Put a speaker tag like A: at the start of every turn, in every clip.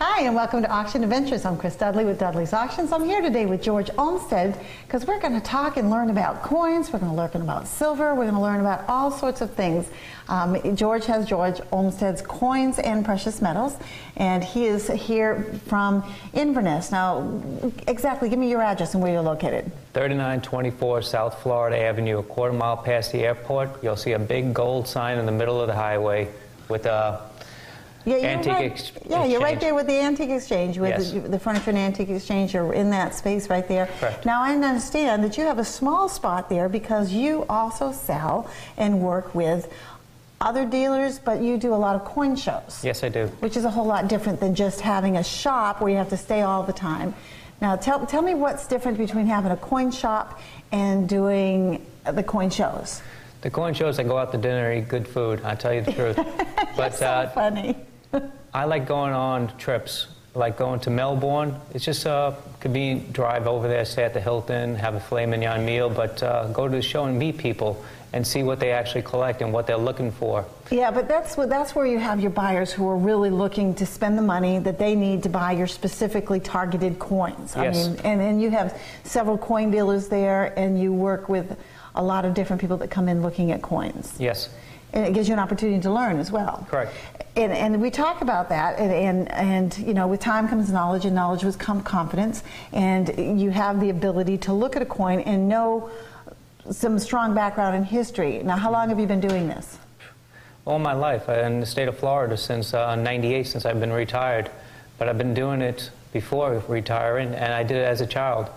A: Hi, and welcome to Auction Adventures. I'm Chris Dudley with Dudley's Auctions. I'm here today with George Olmsted because we're going to talk and learn about coins. We're going to learn about silver. We're going to learn about all sorts of things. George has George Olmsted's Coins and Precious Metals, and he is here from Inverness. Now, exactly, give me your address and where you're located.
B: 3924 South Florida Avenue, a quarter mile past the airport. You'll see a big gold sign in the middle of the highway with a
A: you're right there with the Antique Exchange, with
B: yes.
A: the Furniture and Antique Exchange. You're in that space right there.
B: Correct.
A: Now, I understand that you have a small spot there because you also sell and work with other dealers, but you do a lot of coin shows.
B: Yes, I do.
A: Which is a whole lot different than just having a shop where you have to stay all the time. Now, tell me what's different between having a coin shop and doing the coin shows.
B: The coin shows, I go out to dinner, eat good food, I'll tell you the truth.
A: But so funny.
B: I like going on trips, like going to Melbourne. It's just a convenient drive over there, stay at the Hilton, have a filet mignon meal, but go to the show and meet people and see what they actually collect and what they're looking for.
A: Yeah, but that's where you have your buyers who are really looking to spend the money that they need to buy your specifically targeted coins.
B: Yes.
A: I mean, and you have several coin dealers there, and you work with a lot of different people that come in looking at coins.
B: Yes.
A: And it gives you an opportunity to learn as well.
B: Correct.
A: And we talk about that, and you know, with time comes knowledge, and knowledge will come confidence, and you have the ability to look at a coin and know some strong background in history. Now, how long have you been doing this?
B: All my life, in the state of Florida since '98, since I've been retired. But I've been doing it before retiring, and I did it as a child.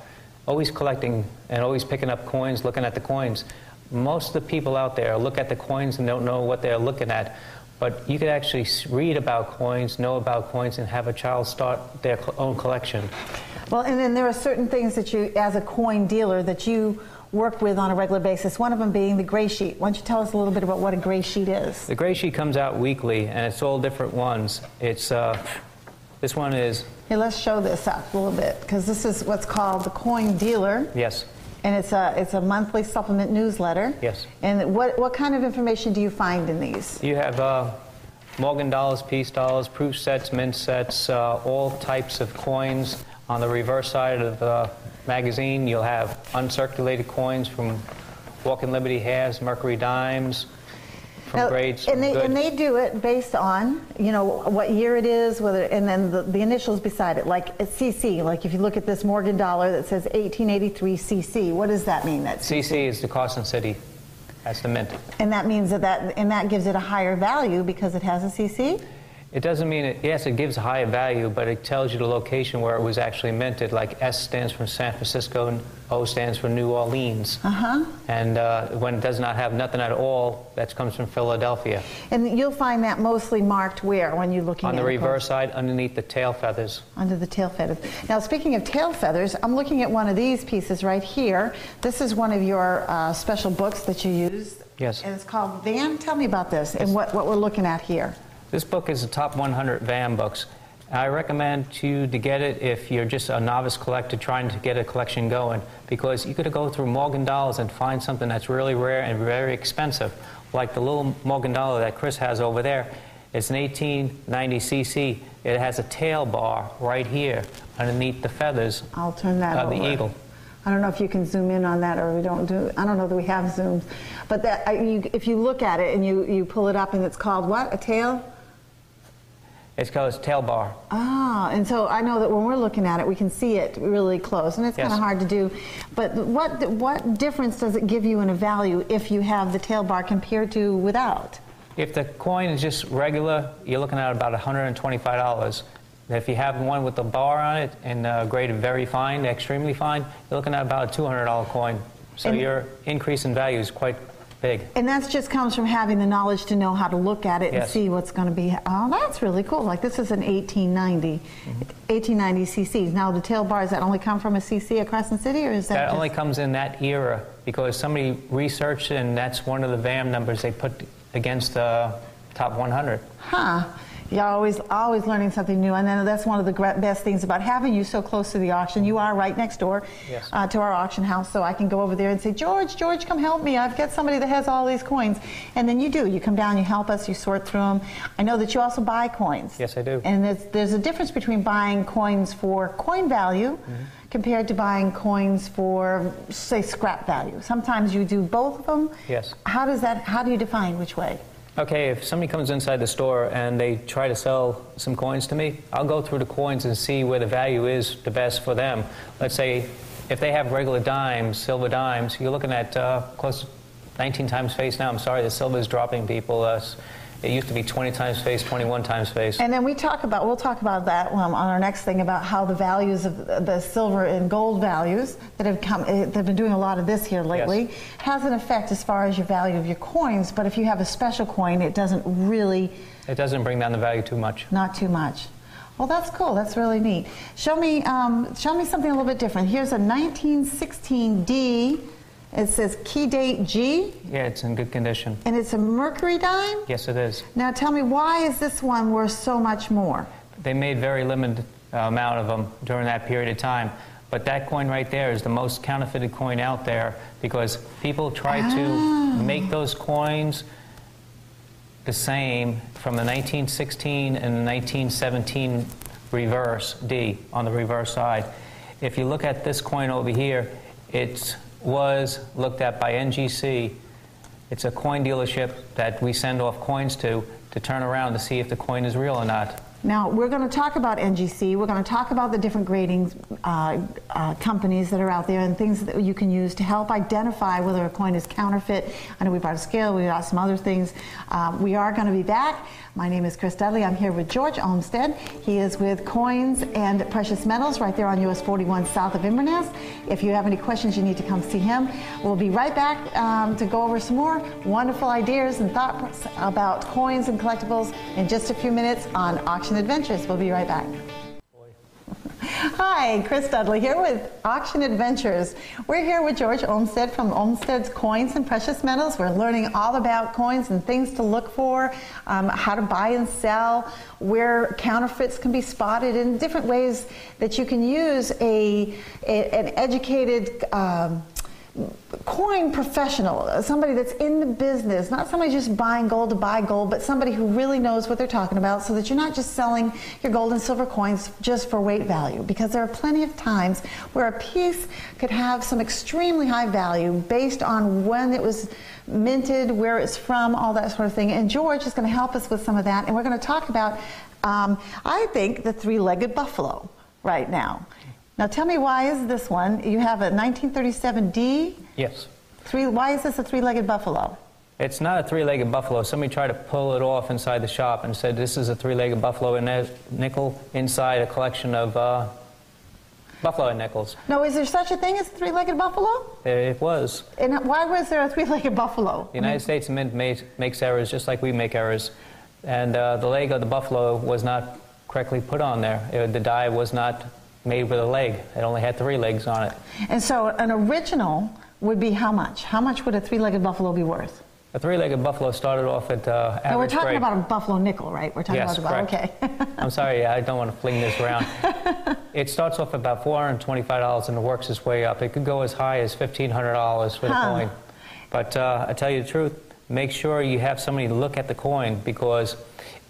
B: Always collecting and always picking up coins, looking at the coins. Most of the people out there look at the coins and don't know what they're looking at. But you could actually read about coins, know about coins, and have a child start their own collection.
A: Well, and then there are certain things that you, as a coin dealer, that you work with on a regular basis, one of them being the gray sheet. Why don't you tell us a little bit about what a gray sheet is?
B: The gray sheet comes out weekly, and it's all different ones. It's this one is...
A: Here, let's show this up a little bit, because this is what's called the Coin Dealer.
B: Yes.
A: And it's a monthly supplement newsletter.
B: Yes.
A: And what kind of information do you find in these?
B: You have Morgan dollars, piece dollars, proof sets, mint sets, all types of coins. On the reverse side of the magazine, you'll have uncirculated coins from Walking Liberty halves, Mercury dimes, from grades.
A: And they do it based on, you know, what year it is, whether, and then the initials beside it, like a CC. Like if you look at this Morgan dollar that says 1883 CC, what does that mean? That
B: CC is the Carson City. That's the mint.
A: And that means that gives it a higher value because it has a CC?
B: It doesn't mean it, yes, it gives a higher value, but it tells you the location where it was actually minted. Like S stands for San Francisco and O stands for New Orleans. And when it does not have nothing at all, that comes from Philadelphia.
A: And you'll find that mostly marked where when you're looking at
B: on the reverse side, underneath the tail feathers.
A: Under the tail feathers. Now, speaking of tail feathers, I'm looking at one of these pieces right here. This is one of your special books that you use.
B: Yes.
A: And it's called Van. Tell me about this and what we're looking at here.
B: This book is the top 100 Van books. I recommend you to get it if you're just a novice collector trying to get a collection going, because you could go through Morgan dollars and find something that's really rare and very expensive, like the little Morgan dollar that Chris has over there. It's an 1890 CC. It has a tail bar right here underneath the feathers.
A: I'll turn that over.
B: Of the eagle.
A: I don't know if you can zoom in on that, or we don't do. I don't know that we have zooms, but that if you look at it and you pull it up, and it's called what? A tail?
B: It's called its tail bar.
A: Ah, and so I know that when we're looking at it, we can see it really close, and it's kind of hard to do. But what difference does it give you in a value if you have the tail bar compared to without?
B: If the coin is just regular, you're looking at about $125. If you have one with the bar on it and graded very fine, extremely fine, you're looking at about a $200 coin. So your increase in value is quite big. And
A: that just comes from having the knowledge to know how to look at it and see what's going to be. Oh, that's really cool. Like this is an 1890 CC. Now the tail bars, that only come from a CC at Crescent City, or is that
B: That only comes in that era because somebody researched it, and that's one of the VAM numbers they put against the top 100.
A: Huh. You're always learning something new, and then that's one of the best things about having you so close to the auction. You are right next door
B: Yes.
A: To our auction house, so I can go over there and say, George, come help me. I've got somebody that has all these coins. And then you do. You come down, you help us, you sort through them. I know that you also buy coins.
B: Yes, I do.
A: And there's a difference between buying coins for coin value compared to buying coins for, say, scrap value. Sometimes you do both of them.
B: Yes.
A: How do you define which way?
B: Okay, if somebody comes inside the store and they try to sell some coins to me, I'll go through the coins and see where the value is the best for them. Let's say if they have regular dimes, silver dimes, you're looking at close to 19 times face now. I'm sorry, the silver is dropping, people. It used to be 20 times face, 21 times face.
A: And then we'll talk about that on our next thing, about how the values of the silver and gold values that have come, they've been doing a lot of this here lately,
B: Yes.
A: has an effect as far as your value of your coins. But if you have a special coin, it doesn't really,
B: It doesn't bring down the value too much.
A: not too much. Well, that's cool. That's really neat. Show me something a little bit different. Here's a 1916D. It says key date G.
B: Yeah, it's in good condition.
A: And it's a mercury dime.
B: Yes, it is.
A: Now tell me, why is this one worth so much more?
B: They made very limited amount of them during that period of time. But that coin right there is the most counterfeited coin out there because people try to make those coins the same from the 1916 and the 1917 reverse D on the reverse side. If you look at this coin over here, it was looked at by NGC. It's a coin dealership that we send off coins to turn around to see if the coin is real or not.
A: Now, we're going to talk about NGC. We're going to talk about the different grading companies that are out there and things that you can use to help identify whether a coin is counterfeit. I know we brought a scale, we got some other things. We are going to be back. My name is Chris Dudley. I'm here with George Olmsted. He is with Coins and Precious Metals right there on US 41 south of Inverness. If you have any questions, you need to come see him. We'll be right back to go over some more wonderful ideas and thoughts about coins and collectibles in just a few minutes on Auction Adventures. We'll be right back. Hi, Chris Dudley here with Auction Adventures. We're here with George Olmsted from Olmsted's Coins and Precious Metals. We're learning all about coins and things to look for, how to buy and sell, where counterfeits can be spotted, and different ways that you can use an educated coin professional, somebody that's in the business, not somebody just buying gold to buy gold, but somebody who really knows what they're talking about, so that you're not just selling your gold and silver coins just for weight value, because there are plenty of times where a piece could have some extremely high value based on when it was minted, where it's from, all that sort of thing. And George is going to help us with some of that, and we're going to talk about, I think, the three-legged buffalo right now. Now tell me, why is this one? You have a 1937D?
B: Yes.
A: Why is this a three-legged buffalo?
B: It's not a three-legged buffalo. Somebody tried to pull it off inside the shop and said this is a three-legged buffalo, and there's nickel inside a collection of buffalo nickels.
A: No, is there such a thing as a three-legged buffalo?
B: It was.
A: And why was there a three-legged buffalo?
B: The United States Mint makes errors just like we make errors. And the leg of the buffalo was not correctly put on there. The die was not made with a leg. It only had 3 legs on it.
A: And so an original would be how much? How much would a three-legged buffalo be worth?
B: A three-legged buffalo started off at average
A: Now we're talking
B: grade.
A: about a buffalo nickel, right? We're talking
B: Yes,
A: about
B: correct.
A: okay.
B: I'm sorry, I don't want to fling this around. It starts off about $425 and it works its way up. It could go as high as $1,500 for the coin. But I tell you the truth, make sure you have somebody look at the coin, because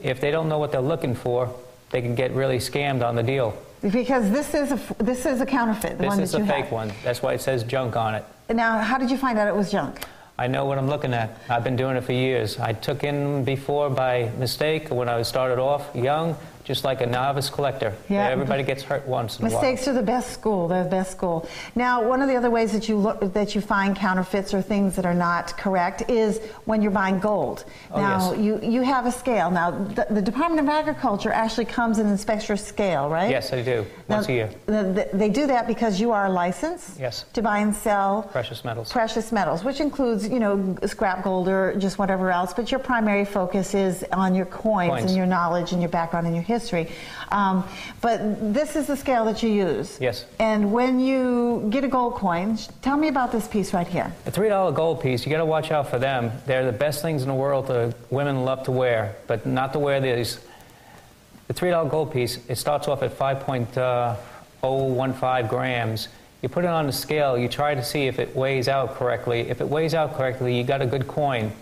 B: if they don't know what they're looking for, they can get really scammed on the deal.
A: Because this is a counterfeit, the one that you have.
B: This is a fake one. That's why it says junk on it.
A: Now, how did you find out it was junk?
B: I know what I'm looking at. I've been doing it for years. I took in before by mistake when I started off young, just like a novice collector.
A: Yeah.
B: Everybody gets hurt once in a while.
A: Mistakes are the best school. They're the best school. Now, one of the other ways that you find counterfeits or things that are not correct is when you're buying gold.
B: Oh,
A: now,
B: yes.
A: you have a scale. Now, the Department of Agriculture actually comes and inspects your scale, right?
B: Yes, I do. Once a year.
A: They do that because you are licensed
B: Yes.
A: to buy and sell
B: Precious metals.
A: precious metals, which includes, scrap gold or just whatever else, but your primary focus is on your coins and your knowledge and your background and your history. But this is the scale that you use.
B: Yes.
A: And when you get a gold coin, tell me about this piece right here.
B: A $3 gold piece, you got to watch out for them. They're the best things in the world that women love to wear, but not to wear these The $3 gold piece, it starts off at 5.015 grams. You put it on the scale, you try to see if it weighs out correctly. If it weighs out correctly, you got a good coin.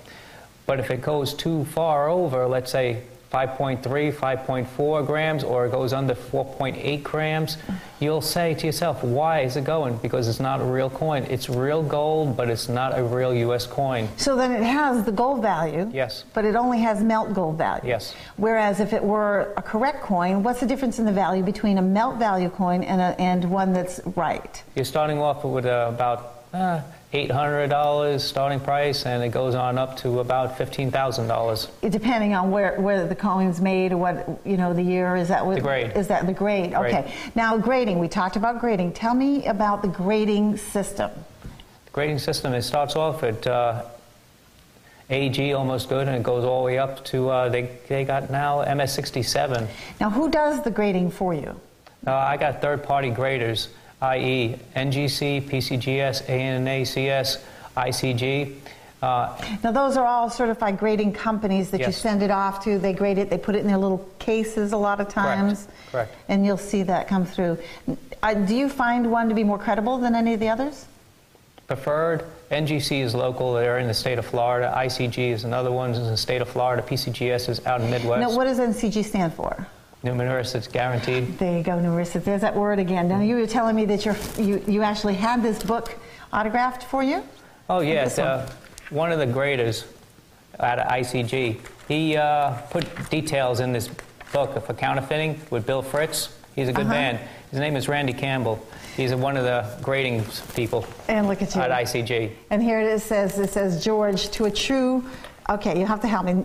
B: But if it goes too far over, let's say 5.3, 5.4 grams, or it goes under 4.8 grams, you'll say to yourself, why is it going? Because it's not a real coin. It's real gold, but it's not a real U.S. coin.
A: So then it has the gold value.
B: Yes.
A: But it only has melt gold value.
B: Yes.
A: Whereas if it were a correct coin, what's the difference in the value between a melt value coin and one that's right?
B: You're starting off with about $800 starting price, and it goes on up to about $15,000.
A: Depending on where the coin's made or what, the year. Is that what?
B: The grade.
A: Is that the grade? Okay. Now grading. We talked about grading. Tell me about the grading system.
B: The grading system, it starts off at AG, almost good, and it goes all the way up to, they got now MS67.
A: Now who does the grading for you?
B: I got third-party graders, i.e. NGC, PCGS, ANACS, ICG.
A: Now those are all certified grading companies that you send it off to. They grade it, they put it in their little cases a lot of times.
B: Correct.
A: And you'll see that come through. Do you find one to be more credible than any of the others?
B: Preferred. NGC is local, they're in the state of Florida. ICG is another one, is in the state of Florida. PCGS is out in the Midwest.
A: Now what does NCG stand for?
B: Numerous, guaranteed.
A: There you go, numerous. There's that word again. Now you were telling me that you actually had this book autographed for you?
B: Oh yes, one of the graders at ICG, he put details in this book for counterfeiting with Bill Fritz. He's a good man. His name is Randy Campbell. He's one of the grading people.
A: And look at you.
B: At ICG.
A: And here it says George, to a true, okay, you have to help me,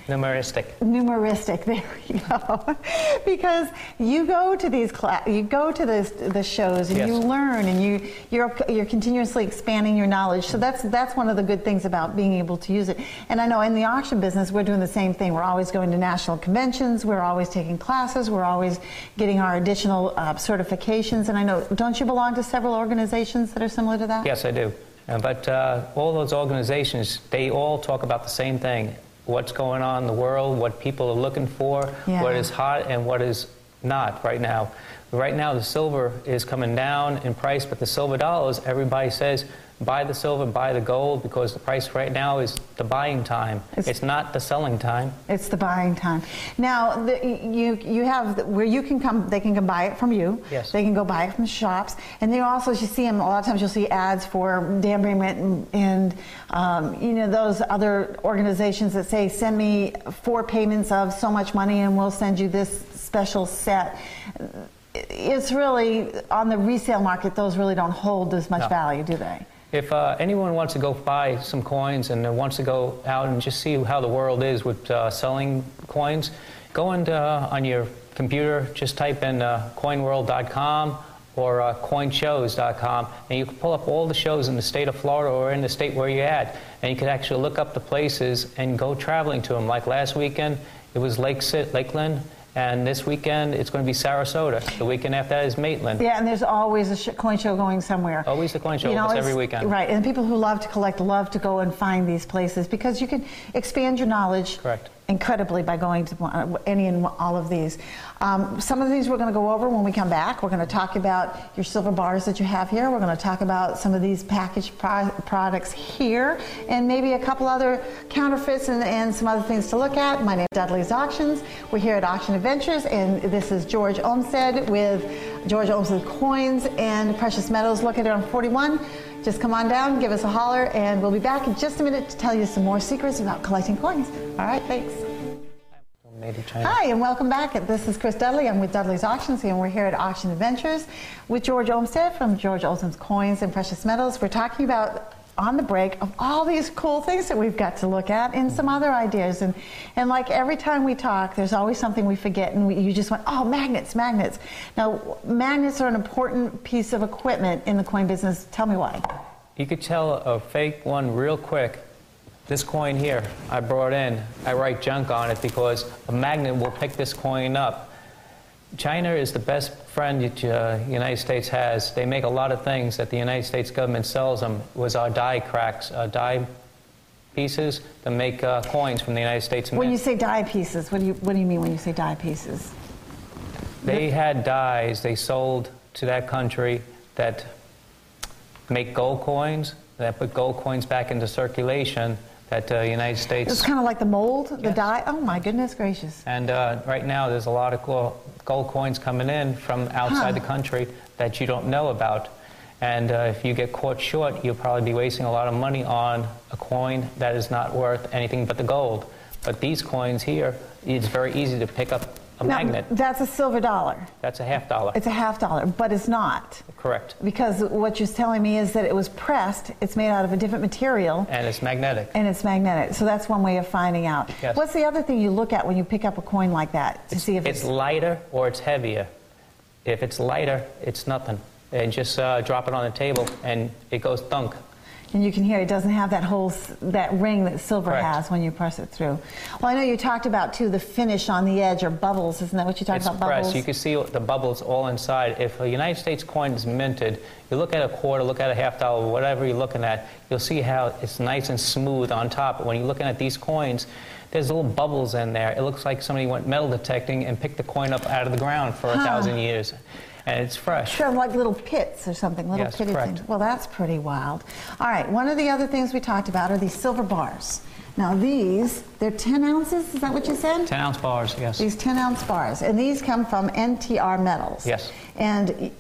B: Numeristic.
A: Numeristic, there we go. Because you go to these the shows and you learn and you're continuously expanding your knowledge. So that's one of the good things about being able to use it. And I know in the auction business we're doing the same thing. We're always going to national conventions. We're always taking classes. We're always getting our additional certifications. And I know, don't you belong to several organizations that are similar to that?
B: Yes, I do. But all those organizations, they all talk about the same thing. What's going on in the world, what people are looking for, what is hot and what is not right now. Right now the silver is coming down in price, but the silver dollars, everybody says, buy the silver, buy the gold, because the price right now is the buying time. It's not the selling time. It's the buying time. Now, you have where you can come, they can come buy it from you. Yes. They can go buy it from shops. And they also, you see them, a lot of times you'll see ads for Dan Bramlett and those other organizations that say, send me 4 payments of so much money and we'll send you this special set. It's really, on the resale market, those really don't hold as much value, do they? If anyone wants to go buy some coins and wants to go out and just see how the world is with selling coins, go on your computer, just type in coinworld.com or coinshows.com, and you can pull up all the shows in the state of Florida or in the state where you're at, and you can actually look up the places and go traveling to them. Like last weekend, it was Lakeland. And this weekend, it's going to be Sarasota. The weekend after that is Maitland. Yeah, and there's always a coin show going somewhere. Always a coin show, every weekend. Right, and people who love to collect love to go and find these places because you can expand your knowledge incredibly by going to any and all of these. Some of these we're going to go over when we come back. We're going to talk about your silver bars that you have here. We're going to talk about some of these packaged products here, and maybe a couple other counterfeits and some other things to look at. My name is Dudley's Auctions. We're here at Auction Adventures, and this is George Olmsted with George Olmsted Coins and Precious Metals located on 41. Just come on down, give us a holler, and we'll be back in just a minute to tell you some more secrets about collecting coins. All right, thanks. Hi, and welcome back. This is Chris Dudley. I'm with Dudley's Auctions, and we're here at Auction Adventures with George Olmsted from George Olmsted's Coins and Precious Metals. We're talking about, on the break, of all these cool things that we've got to look at and some other ideas. And like every time we talk, there's always something we forget, and you just went, oh, magnets. Now, magnets are an important piece of equipment in the coin business. Tell me why. You could tell a fake one real quick. This coin here, I brought in, I write junk on it because a magnet will pick this coin up. China is the best friend that the United States has. They make a lot of things that the United States government sells them. It was our die cracks, die pieces to make coins from the United States Mint.
A: When you say die pieces, what do you mean when you say die pieces?
B: They had dies they sold to that country that make gold coins, that put gold coins back into circulation, that the United States...
A: It's kind of like the mold, the
B: Yes.
A: die? Oh my goodness gracious.
B: And right now there's a lot of gold coins coming in from outside the country that you don't know about. And if you get caught short, you'll probably be wasting a lot of money on a coin that is not worth anything but the gold. But these coins here, it's very easy to pick up a
A: Now,
B: magnet.
A: that's a silver dollar.
B: That's a $half.
A: It's a $half, but it's not.
B: Correct.
A: Because what you're telling me is that it was pressed, it's made out of a different material.
B: And it's magnetic.
A: And it's magnetic. So that's one way of finding out.
B: Yes.
A: What's the other thing you look at when you pick up a coin like that to see if
B: It's lighter or it's heavier. If it's lighter, it's nothing. And just drop it on the table and it goes thunk.
A: and you can hear it doesn't have that whole that ring that silver
B: Correct.
A: has when you press it through. Well, I know you talked about too the finish on the edge or bubbles. Isn't that what you talked
B: It's
A: about? Bubbles.
B: pressed. You can see the bubbles all inside. If a United States coin is minted, you look at a quarter, look at a $half, whatever you're looking at, you'll see how it's nice and smooth on top. But when you're looking at these coins, there's little bubbles in there. It looks like somebody went metal detecting and picked the coin up out of the ground for 1,000 years. And it's fresh.
A: Sort of like little pits or something, little
B: Yes,
A: pitty
B: correct.
A: things. Well, that's pretty wild. All right, one of the other things we talked about are these silver bars. Now these, they're 10 ounces, is that what you said?
B: 10-ounce bars, yes.
A: These 10-ounce bars, and these come from NTR Metals.
B: Yes.
A: And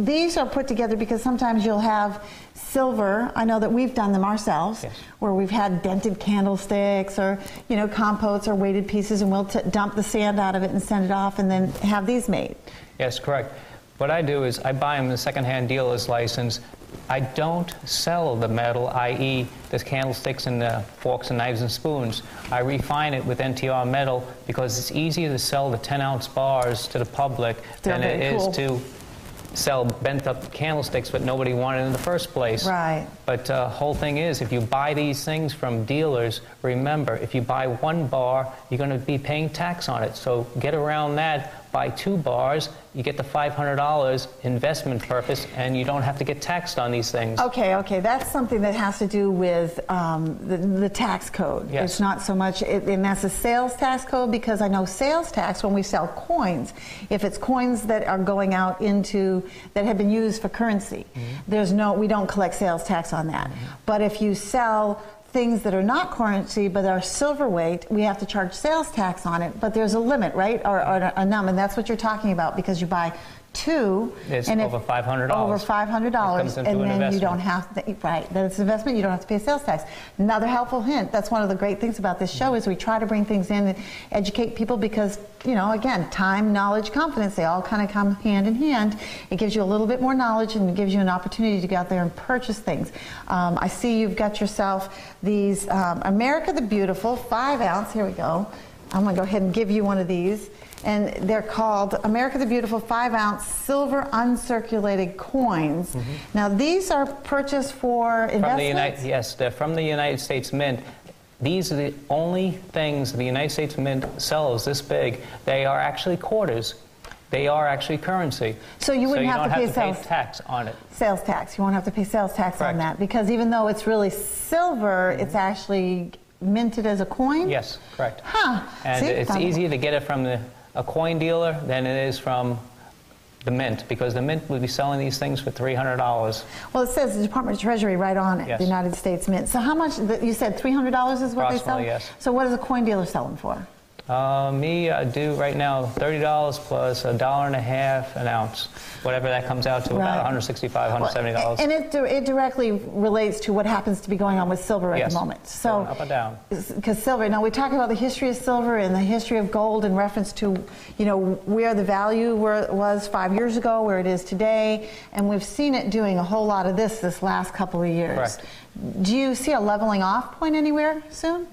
A: these are put together because sometimes you'll have silver. I know that we've done them ourselves,
B: Yes.
A: where we've had dented candlesticks or, you know, compotes or weighted pieces, and we'll dump the sand out of it and send it off and then have these made.
B: Yes, correct. What I do is I buy them in a secondhand dealer's license. I don't sell the metal, i.e. the candlesticks and the forks and knives and spoons. I refine it with NTR metal because it's easier to sell the 10-ounce bars to the public
A: They're
B: than it
A: very
B: is
A: cool.
B: to sell bent-up candlesticks that nobody wanted in the first place.
A: Right.
B: But the whole thing is, if you buy these things from dealers, remember, if you buy one bar, you're going to be paying tax on it. So get around that. Buy 2 bars, you get the $500 investment purpose, and you don't have to get taxed on these things.
A: Okay, that's something that has to do with the tax code.
B: Yes.
A: It's not so much, and that's a sales tax code, because I know sales tax, when we sell coins, if it's coins that are going out into, that have been used for currency, we don't collect sales tax on that. But if you sell things that are not currency but are silver weight, we have to charge sales tax on it, but there's a limit, right, or a number, and that's what you're talking about, because you buy 2,
B: It's
A: and
B: over $500.
A: over $500,
B: comes into
A: and
B: an
A: then you
B: investment.
A: don't have to, right, that's an investment, you don't have to pay sales tax. Another helpful hint, that's one of the great things about this show, is we try to bring things in and educate people, because, you know, again, time, knowledge, confidence, they all kind of come hand in hand. It gives you a little bit more knowledge, and it gives you an opportunity to go out there and purchase things. I see you've got yourself these America the Beautiful 5-ounce, here we go. I'm going to go ahead and give you one of these. And they're called America the Beautiful 5-ounce silver uncirculated coins. Now these are purchased for investments?
B: Yes, they're from the United States Mint. These are the only things the United States Mint sells this big. They are actually quarters. They are actually currency.
A: So you wouldn't have to pay sales
B: tax on it.
A: Sales tax. You won't have to pay sales tax on
B: Correct.
A: that, because even though it's really silver, it's actually minted as a coin?
B: Yes, correct.
A: Huh.
B: And
A: See?
B: it's easier to get it from a coin dealer than it is from the Mint, because the Mint would be selling these things for $300.
A: Well, it says the Department of Treasury right on it,
B: Yes.
A: the United States Mint. So how much, you said $300 is what they sell?
B: Approximately, yes.
A: So what does a coin dealer sell them for?
B: I do right now $30 plus $1.50 an ounce, whatever that comes out to, about
A: Right.
B: $165, $170.
A: And it directly relates to what happens to be going on with silver at
B: Yes.
A: the moment. So
B: Going up and down.
A: because silver, now we talk about the history of silver and the history of gold in reference to, you know, where the value was 5 years ago, where it is today, and we've seen it doing a whole lot of this last couple of years.
B: Correct.
A: Do you see a leveling off point anywhere soon?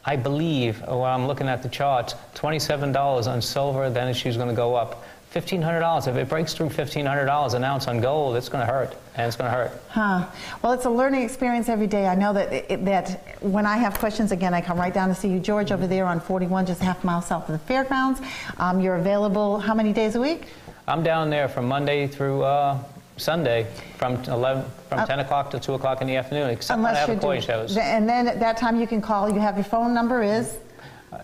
B: I believe, while I'm looking at the charts, $27 on silver, then it's going to go up. $1,500. If it breaks through $1,500 an ounce on gold, it's going to hurt, and it's going to hurt.
A: Huh. Well, it's a learning experience every day. I know that that when I have questions, again, I come right down to see you, George, over there on 41, just a half mile south of the fairgrounds. You're available how many days a week?
B: I'm down there from Monday through Sunday from 10 o'clock to 2 o'clock in the afternoon, except when I have coin shows.
A: And then at that time you can call. You have your phone number is?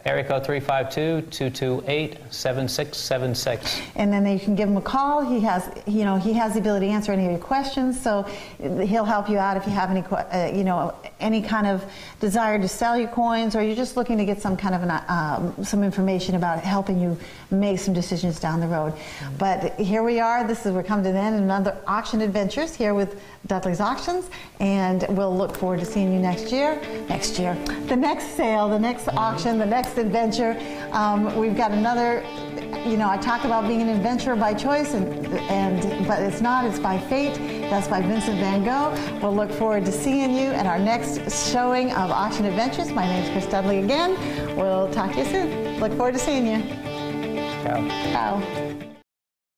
B: Area code 352-228-7676.
A: And then you can give him a call. He has the ability to answer any of your questions, so he'll help you out if you have any, any kind of desire to sell your coins, or you're just looking to get some kind of some information about helping you make some decisions down the road. But here we are. We're coming to the end of another Auction Adventures here with Dudley's Auctions, and we'll look forward to seeing you next year. The next sale, the next auction, the next adventure. We've got another. I talk about being an adventurer by choice, but it's not. It's by fate. That's by Vincent van Gogh. We'll look forward to seeing you at our next showing of Auction Adventures. My name is Chris Dudley again. We'll talk to you soon. Look forward to seeing you.
B: Ciao.
A: Ciao.